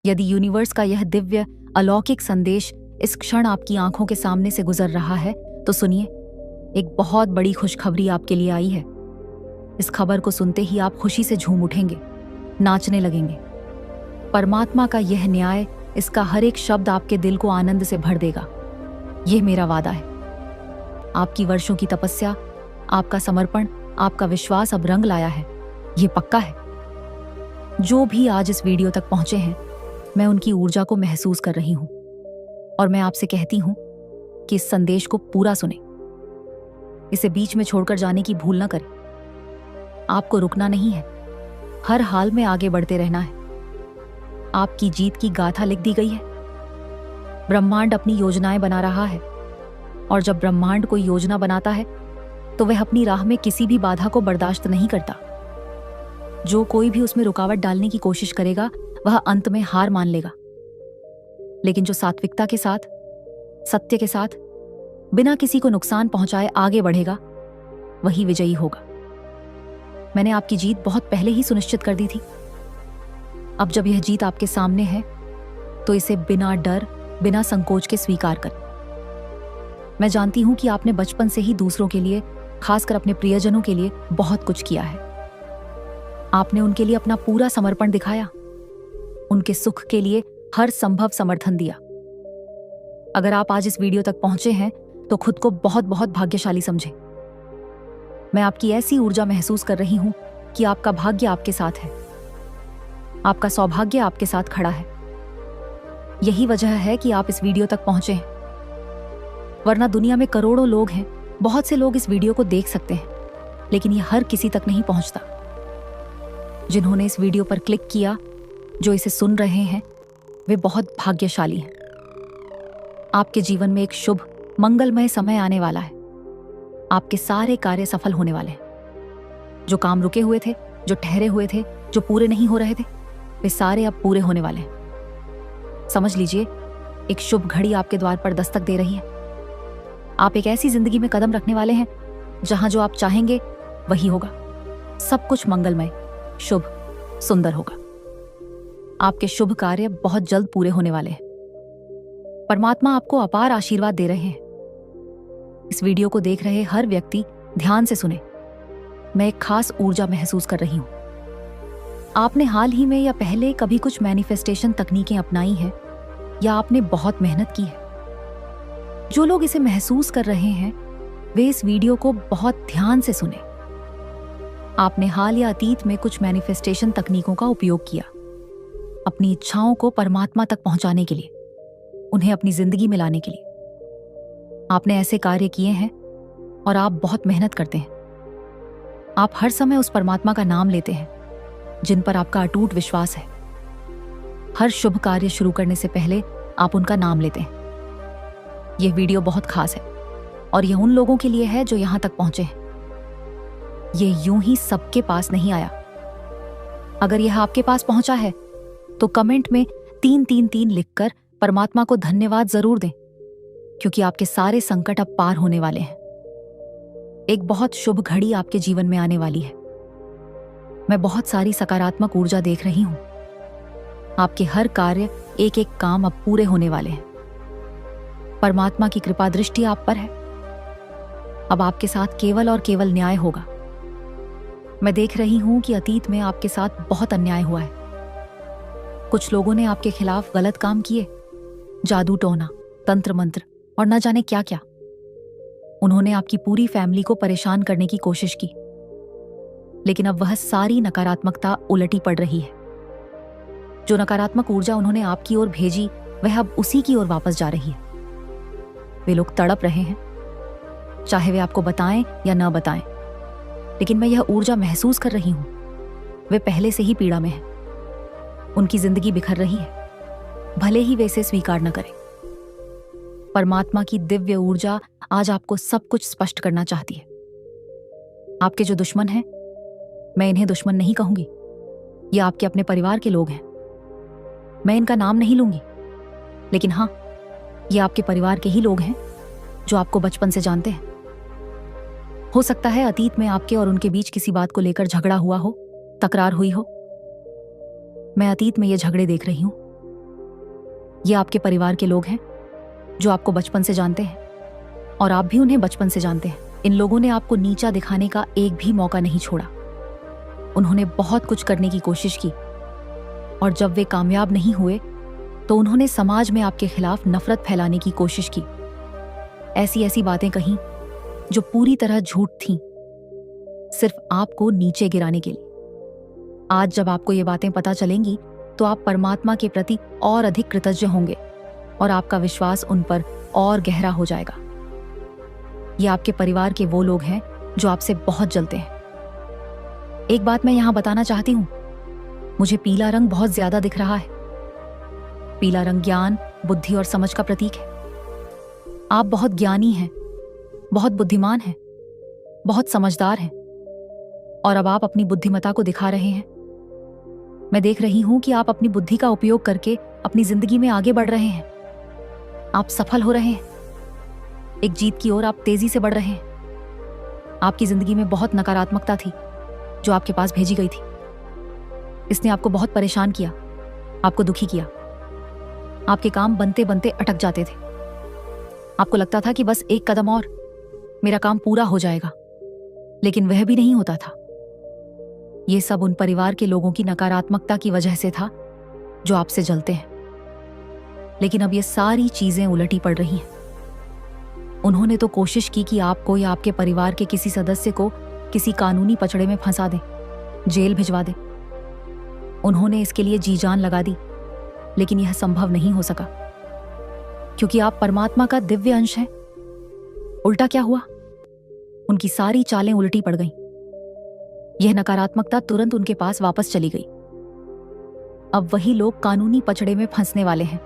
यदि यूनिवर्स का यह दिव्य अलौकिक संदेश इस क्षण आपकी आंखों के सामने से गुजर रहा है तो सुनिए, एक बहुत बड़ी खुशखबरी आपके लिए आई है। इस खबर को सुनते ही आप खुशी से झूम उठेंगे, नाचने लगेंगे। परमात्मा का यह न्याय, इसका हर एक शब्द आपके दिल को आनंद से भर देगा। यह मेरा वादा है। आपकी वर्षों की तपस्या, आपका समर्पण, आपका विश्वास अब रंग लाया है। यह पक्का है। जो भी आज इस वीडियो तक पहुंचे हैं, मैं उनकी ऊर्जा को महसूस कर रही हूं और मैं आपसे कहती हूं कि इस संदेश को पूरा सुने। इसे बीच में छोड़कर जाने की भूल न करें। आपको रुकना नहीं है, हर हाल में आगे बढ़ते रहना है। आपकी जीत की गाथा लिख दी गई है। ब्रह्मांड अपनी योजनाएं बना रहा है और जब ब्रह्मांड कोई योजना बनाता है तो वह अपनी राह में किसी भी बाधा को बर्दाश्त नहीं करता। जो कोई भी उसमें रुकावट डालने की कोशिश करेगा वह अंत में हार मान लेगा। लेकिन जो सात्विकता के साथ, सत्य के साथ, बिना किसी को नुकसान पहुंचाए आगे बढ़ेगा, वही विजयी होगा। मैंने आपकी जीत बहुत पहले ही सुनिश्चित कर दी थी। अब जब यह जीत आपके सामने है तो इसे बिना डर, बिना संकोच के स्वीकार करें। मैं जानती हूं कि आपने बचपन से ही दूसरों के लिए, खासकर अपने प्रियजनों के लिए बहुत कुछ किया है। आपने उनके लिए अपना पूरा समर्पण दिखाया, उनके सुख के लिए हर संभव समर्थन दिया। अगर आप आज इस वीडियो तक पहुंचे हैं तो खुद को बहुत बहुत भाग्यशाली समझें। मैं आपकी ऐसी ऊर्जा महसूस कर रही हूं कि आपका भाग्य आपके साथ है, आपका सौभाग्य आपके साथ खड़ा है। यही वजह है कि आप इस वीडियो तक पहुंचे हैं। वरना दुनिया में करोड़ों लोग हैं, बहुत से लोग इस वीडियो को देख सकते हैं, लेकिन यह हर किसी तक नहीं पहुंचता। जिन्होंने इस वीडियो पर क्लिक किया, जो इसे सुन रहे हैं, वे बहुत भाग्यशाली हैं। आपके जीवन में एक शुभ, मंगलमय समय आने वाला है। आपके सारे कार्य सफल होने वाले हैं। जो काम रुके हुए थे, जो ठहरे हुए थे, जो पूरे नहीं हो रहे थे, वे सारे अब पूरे होने वाले हैं। समझ लीजिए, एक शुभ घड़ी आपके द्वार पर दस्तक दे रही है। आप एक ऐसी जिंदगी में कदम रखने वाले हैं जहां जो आप चाहेंगे वही होगा। सब कुछ मंगलमय, शुभ, सुंदर होगा। आपके शुभ कार्य बहुत जल्द पूरे होने वाले हैं। परमात्मा आपको अपार आशीर्वाद दे रहे हैं। इस वीडियो को देख रहे हर व्यक्ति ध्यान से सुने। मैं एक खास ऊर्जा महसूस कर रही हूं। आपने हाल ही में या पहले कभी कुछ मैनिफेस्टेशन तकनीकें अपनाई हैं या आपने बहुत मेहनत की है? जो लोग इसे महसूस कर रहे हैं वे इस वीडियो को बहुत ध्यान से सुने। आपने हाल या अतीत में कुछ मैनिफेस्टेशन तकनीकों का उपयोग किया, अपनी इच्छाओं को परमात्मा तक पहुंचाने के लिए, उन्हें अपनी जिंदगी में लाने के लिए। आपने ऐसे कार्य किए हैं और आप बहुत मेहनत करते हैं। आप हर समय उस परमात्मा का नाम लेते हैं जिन पर आपका अटूट विश्वास है। हर शुभ कार्य शुरू करने से पहले आप उनका नाम लेते हैं। यह वीडियो बहुत खास है और यह उन लोगों के लिए है जो यहां तक पहुंचे हैं। यह यूं ही सबके पास नहीं आया। अगर यह आपके पास पहुंचा है तो कमेंट में 333 लिखकर परमात्मा को धन्यवाद जरूर दें, क्योंकि आपके सारे संकट अब पार होने वाले हैं। एक बहुत शुभ घड़ी आपके जीवन में आने वाली है। मैं बहुत सारी सकारात्मक ऊर्जा देख रही हूं। आपके हर कार्य, एक एक काम अब पूरे होने वाले हैं। परमात्मा की कृपा दृष्टि आप पर है। अब आपके साथ केवल और केवल न्याय होगा। मैं देख रही हूं कि अतीत में आपके साथ बहुत अन्याय हुआ है। कुछ लोगों ने आपके खिलाफ गलत काम किए, जादू टोना, तंत्र मंत्र और न जाने क्या क्या। उन्होंने आपकी पूरी फैमिली को परेशान करने की कोशिश की, लेकिन अब वह सारी नकारात्मकता उलटी पड़ रही है। जो नकारात्मक ऊर्जा उन्होंने आपकी ओर भेजी वह अब उसी की ओर वापस जा रही है। वे लोग तड़प रहे हैं, चाहे वे आपको बताएं या न बताएं, लेकिन मैं यह ऊर्जा महसूस कर रही हूं। वे पहले से ही पीड़ा में हैं। उनकी जिंदगी बिखर रही है, भले ही वे इसे स्वीकार न करें। परमात्मा की दिव्य ऊर्जा आज आपको सब कुछ स्पष्ट करना चाहती है। आपके जो दुश्मन हैं, मैं इन्हें दुश्मन नहीं कहूंगी। ये आपके अपने परिवार के लोग हैं। मैं इनका नाम नहीं लूंगी, लेकिन हां, ये आपके परिवार के ही लोग हैं जो आपको बचपन से जानते हैं। हो सकता है अतीत में आपके और उनके बीच किसी बात को लेकर झगड़ा हुआ हो, तकरार हुई हो। मैं अतीत में ये झगड़े देख रही हूं ये आपके परिवार के लोग हैं जो आपको बचपन से जानते हैं और आप भी उन्हें बचपन से जानते हैं। इन लोगों ने आपको नीचा दिखाने का एक भी मौका नहीं छोड़ा। उन्होंने बहुत कुछ करने की कोशिश की और जब वे कामयाब नहीं हुए तो उन्होंने समाज में आपके खिलाफ नफरत फैलाने की कोशिश की। ऐसी ऐसी बातें कहीं जो पूरी तरह झूठ थीं, सिर्फ आपको नीचे गिराने के लिए। आज जब आपको ये बातें पता चलेंगी तो आप परमात्मा के प्रति और अधिक कृतज्ञ होंगे और आपका विश्वास उन पर और गहरा हो जाएगा। ये आपके परिवार के वो लोग हैं जो आपसे बहुत जलते हैं। एक बात मैं यहां बताना चाहती हूं, मुझे पीला रंग बहुत ज्यादा दिख रहा है। पीला रंग ज्ञान, बुद्धि और समझ का प्रतीक है। आप बहुत ज्ञानी हैं, बहुत बुद्धिमान हैं, बहुत समझदार हैं और अब आप अपनी बुद्धिमत्ता को दिखा रहे हैं। मैं देख रही हूं कि आप अपनी बुद्धि का उपयोग करके अपनी जिंदगी में आगे बढ़ रहे हैं। आप सफल हो रहे हैं। एक जीत की ओर आप तेजी से बढ़ रहे हैं। आपकी जिंदगी में बहुत नकारात्मकता थी जो आपके पास भेजी गई थी। इसने आपको बहुत परेशान किया, आपको दुखी किया। आपके काम बनते बनते अटक जाते थे। आपको लगता था कि बस एक कदम और मेरा काम पूरा हो जाएगा, लेकिन वह भी नहीं होता था। ये सब उन परिवार के लोगों की नकारात्मकता की वजह से था जो आपसे जलते हैं। लेकिन अब ये सारी चीजें उलटी पड़ रही हैं। उन्होंने तो कोशिश की कि आपको या आपके परिवार के किसी सदस्य को किसी कानूनी पचड़े में फंसा दें, जेल भिजवा दें। उन्होंने इसके लिए जी जान लगा दी, लेकिन यह संभव नहीं हो सका क्योंकि आप परमात्मा का दिव्य अंश हैं। उल्टा क्या हुआ? उनकी सारी चालें उल्टी पड़ गईं। यह नकारात्मकता तुरंत उनके पास वापस चली गई। अब वही लोग कानूनी पचड़े में फंसने वाले हैं।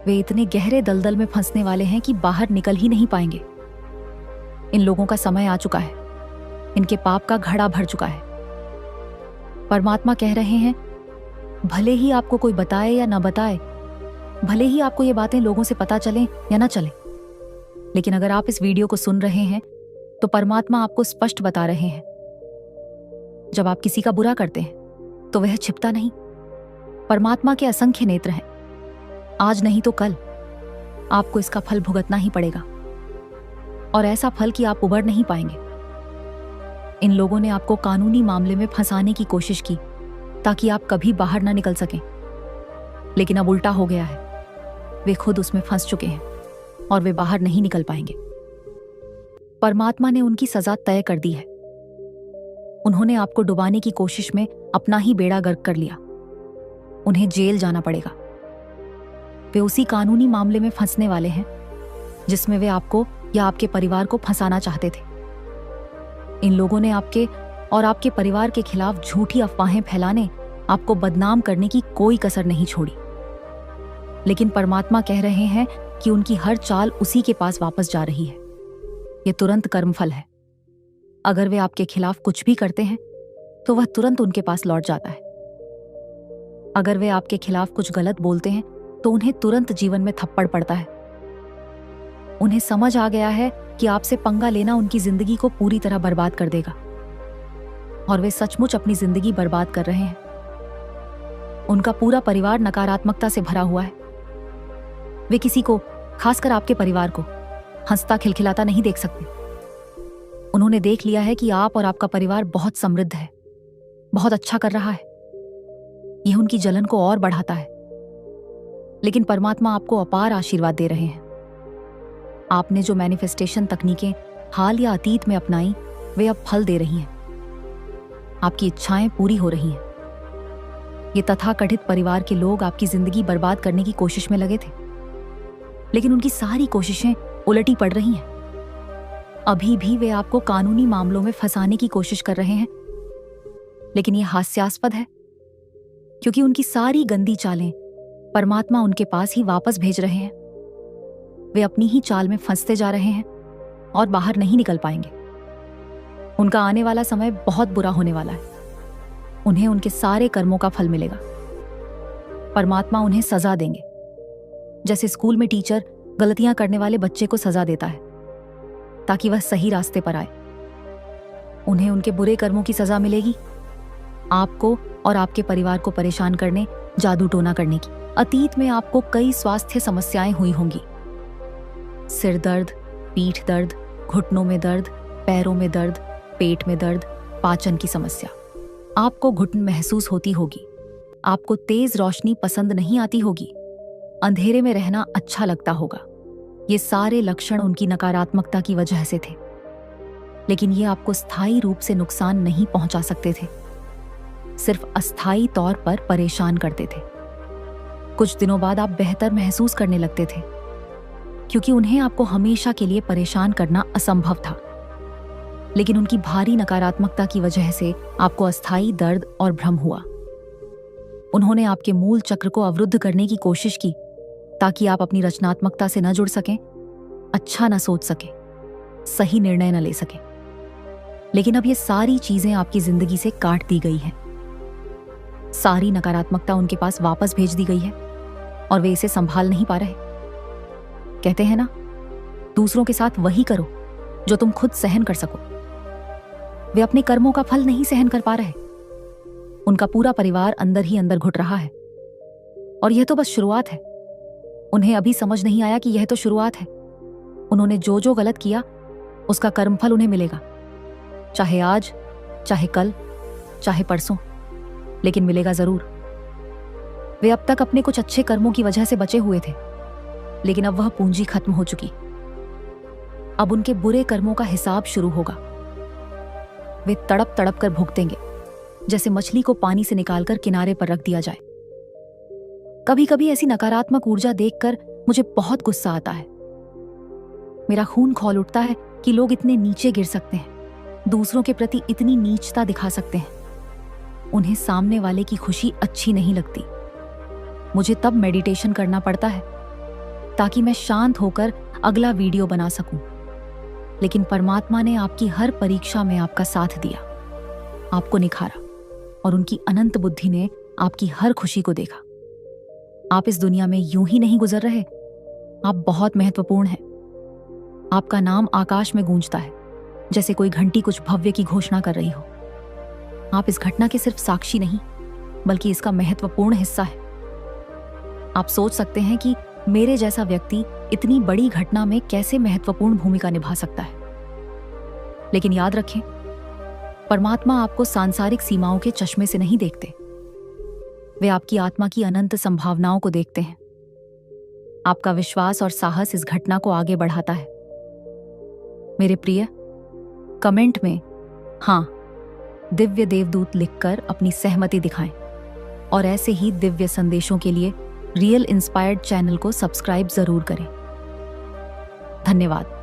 वे इतने गहरे दलदल में फंसने वाले हैं कि बाहर निकल ही नहीं पाएंगे। इन लोगों का समय आ चुका है। इनके पाप का घड़ा भर चुका है। परमात्मा कह रहे हैं, भले ही आपको कोई बताए या ना बताए, भले ही आपको ये बातें लोगों से पता चलें या ना चलें, लेकिन अगर आप इस वीडियो को सुन रहे हैं तो परमात्मा आपको स्पष्ट बता रहे हैं, जब आप किसी का बुरा करते हैं तो वह छिपता नहीं। परमात्मा के असंख्य नेत्र हैं। आज नहीं तो कल आपको इसका फल भुगतना ही पड़ेगा, और ऐसा फल कि आप उबर नहीं पाएंगे। इन लोगों ने आपको कानूनी मामले में फंसाने की कोशिश की ताकि आप कभी बाहर ना निकल सकें, लेकिन अब उल्टा हो गया है। वे खुद उसमें फंस चुके हैं और वे बाहर नहीं निकल पाएंगे। परमात्मा ने उनकी सजा तय कर दी है। उन्होंने आपको डुबाने की कोशिश में अपना ही बेड़ा गर्क कर लिया। उन्हें जेल जाना पड़ेगा। वे उसी कानूनी मामले में फंसने वाले हैं जिसमें वे आपको या आपके परिवार को फंसाना चाहते थे। इन लोगों ने आपके और आपके परिवार के खिलाफ झूठी अफवाहें फैलाने, आपको बदनाम करने की कोई कसर नहीं छोड़ी। लेकिन परमात्मा कह रहे हैं कि उनकी हर चाल उसी के पास वापस जा रही है। यह तुरंत कर्मफल है। अगर वे आपके खिलाफ कुछ भी करते हैं तो वह तुरंत उनके पास लौट जाता है। अगर वे आपके खिलाफ कुछ गलत बोलते हैं तो उन्हें तुरंत जीवन में थप्पड़ पड़ता है। उन्हें समझ आ गया है कि आपसे पंगा लेना उनकी जिंदगी को पूरी तरह बर्बाद कर देगा, और वे सचमुच अपनी जिंदगी बर्बाद कर रहे हैं। उनका पूरा परिवार नकारात्मकता से भरा हुआ है। वे किसी को, खासकर आपके परिवार को, हंसता खिलखिलाता नहीं देख सकते। उन्होंने देख लिया है कि आप और आपका परिवार बहुत समृद्ध है, बहुत अच्छा कर रहा है। यह उनकी जलन को और बढ़ाता है। लेकिन परमात्मा आपको अपार आशीर्वाद दे रहे हैं। आपने जो मैनिफेस्टेशन तकनीकें हाल या अतीत में अपनाई, वे अब फल दे रही हैं। आपकी इच्छाएं पूरी हो रही हैं। ये तथाकथित परिवार के लोग आपकी जिंदगी बर्बाद करने की कोशिश में लगे थे, लेकिन उनकी सारी कोशिशें उलटी पड़ रही हैं। अभी भी वे आपको कानूनी मामलों में फंसाने की कोशिश कर रहे हैं, लेकिन यह हास्यास्पद है क्योंकि उनकी सारी गंदी चालें परमात्मा उनके पास ही वापस भेज रहे हैं। वे अपनी ही चाल में फंसते जा रहे हैं और बाहर नहीं निकल पाएंगे। उनका आने वाला समय बहुत बुरा होने वाला है। उन्हें उनके सारे कर्मों का फल मिलेगा। परमात्मा उन्हें सजा देंगे, जैसे स्कूल में टीचर गलतियां करने वाले बच्चे को सजा देता है ताकि वह सही रास्ते पर आए। उन्हें उनके बुरे कर्मों की सजा मिलेगी। आपको और आपके परिवार को परेशान करने जादू टोना करने की। अतीत में आपको कई स्वास्थ्य समस्याएं हुई होंगी। सिर दर्द, पीठ दर्द, घुटनों में दर्द, पैरों में दर्द, पेट में दर्द, पाचन की समस्या। आपको घुटन महसूस होती होगी। आपको तेज रोशनी पसंद नहीं आती होगी। अंधेरे में रहना अच्छा लगता होगा। ये सारे लक्षण उनकी नकारात्मकता की वजह से थे, लेकिन ये आपको स्थायी रूप से नुकसान नहीं पहुंचा सकते थे, सिर्फ अस्थायी तौर पर परेशान करते थे। कुछ दिनों बाद आप बेहतर महसूस करने लगते थे, क्योंकि उन्हें आपको हमेशा के लिए परेशान करना असंभव था। लेकिन उनकी भारी नकारात्मकता की वजह से आपको अस्थायी दर्द और भ्रम हुआ। उन्होंने आपके मूल चक्र को अवरुद्ध करने की कोशिश की, ताकि आप अपनी रचनात्मकता से न जुड़ सकें, अच्छा न सोच सकें, सही निर्णय न ले सकें। लेकिन अब ये सारी चीजें आपकी जिंदगी से काट दी गई हैं। सारी नकारात्मकता उनके पास वापस भेज दी गई है और वे इसे संभाल नहीं पा रहे। कहते हैं ना, दूसरों के साथ वही करो जो तुम खुद सहन कर सको। वे अपने कर्मों का फल नहीं सहन कर पा रहे। उनका पूरा परिवार अंदर ही अंदर घुट रहा है, और यह तो बस शुरुआत है। उन्हें अभी समझ नहीं आया कि यह तो शुरुआत है। उन्होंने जो जो गलत किया, उसका कर्मफल उन्हें मिलेगा, चाहे आज, चाहे कल, चाहे परसों, लेकिन मिलेगा जरूर। वे अब तक अपने कुछ अच्छे कर्मों की वजह से बचे हुए थे, लेकिन अब वह पूंजी खत्म हो चुकी। अब उनके बुरे कर्मों का हिसाब शुरू होगा। वे तड़प तड़प कर भुगतेंगे, जैसे मछली को पानी से निकालकर किनारे पर रख दिया जाए। कभी कभी ऐसी नकारात्मक ऊर्जा देखकर मुझे बहुत गुस्सा आता है। मेरा खून खौल उठता है कि लोग इतने नीचे गिर सकते हैं, दूसरों के प्रति इतनी नीचता दिखा सकते हैं। उन्हें सामने वाले की खुशी अच्छी नहीं लगती। मुझे तब मेडिटेशन करना पड़ता है, ताकि मैं शांत होकर अगला वीडियो बना सकूं। लेकिन परमात्मा ने आपकी हर परीक्षा में आपका साथ दिया, आपको निखारा, और उनकी अनंत बुद्धि ने आपकी हर खुशी को देखा। आप इस दुनिया में यूं ही नहीं गुजर रहे। आप बहुत महत्वपूर्ण हैं। आपका नाम आकाश में गूंजता है, जैसे कोई घंटी कुछ भव्य की घोषणा कर रही हो। आप इस घटना के सिर्फ साक्षी नहीं, बल्कि इसका महत्वपूर्ण हिस्सा है। आप सोच सकते हैं कि मेरे जैसा व्यक्ति इतनी बड़ी घटना में कैसे महत्वपूर्ण भूमिका निभा सकता है। लेकिन याद रखें, परमात्मा आपको सांसारिक सीमाओं के चश्मे से नहीं देखते। वे आपकी आत्मा की अनंत संभावनाओं को देखते हैं। आपका विश्वास और साहस इस घटना को आगे बढ़ाता है। मेरे प्रिय, कमेंट में हाँ दिव्य देवदूत लिखकर अपनी सहमति दिखाएं, और ऐसे ही दिव्य संदेशों के लिए रियल इंस्पायर्ड चैनल को सब्सक्राइब जरूर करें। धन्यवाद।